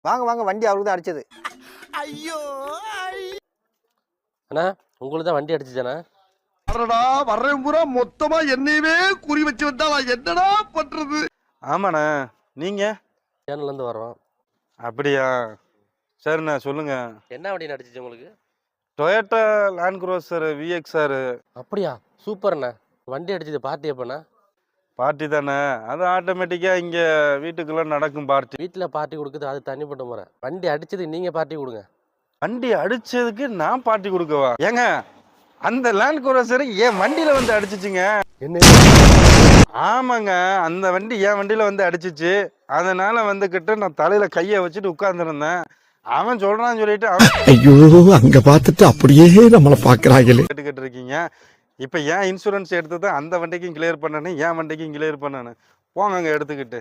வாங்க வாங்க, வண்டி அவருக்கு தான் அடிச்சது. ஐயோ அண்ணா உங்களுக்கு தான் வண்டி அடிச்சுச்சாண்ணா? அடடா, வர்றேன் பூரா மொத்தமா என்னையவே குறி வச்சு வந்தா நான் என்னடா பண்றது? ஆமாண்ணே. நீங்கள்? சேனல்லேருந்து வரோம். அப்படியா? சரிண்ணே, சொல்லுங்க. என்ன வண்டி அடிச்சிச்சு உங்களுக்கு? Toyota Land Cruiser VXR. அப்படியா, சூப்பர்ண்ணா. வண்டி அடிச்சது பார்ட்டி எப்பண்ணா? பார்ட்டி தானே, அது ஆட்டோமேட்டிக்காக இங்கே வீட்டுக்குள்ளே நடக்கும் பார்ட்டி. வீட்டில் பார்ட்டி கொடுக்குது அது தனிப்பட்ட முறை. வண்டி அடிச்சது நீங்கள் பார்ட்டி கொடுங்க. வண்டி அடிச்சதுக்கு நான் பார்ட்டி கொடுக்கவா? ஏங்க, அந்த லேண்ட் குரோசர் என் வண்டியில் வந்து அடிச்சிச்சுங்க. என்ன? ஆமாங்க, அந்த வண்டி என் வண்டியில் வந்து அடிச்சிச்சு. அதனால வந்துக்கிட்டு நான் தலையில் கையை வச்சுட்டு உட்கார்ந்துருந்தேன். அவன் சொல்கிறான்னு சொல்லிட்டு அவன் ஐயோ, அங்க பார்த்துட்டு அப்படியே நம்மளை பார்க்குறாங்களே. கேட்டுக்கிட்டு இருக்கீங்க. இப்போ ஏன் இன்சூரன்ஸ் எடுத்து தான் அந்த வண்டிக்கும் கிளியர் பண்ணணும், என் வண்டிக்கும் கிளியர் பண்ணணும். போங்க எடுத்துக்கிட்டு.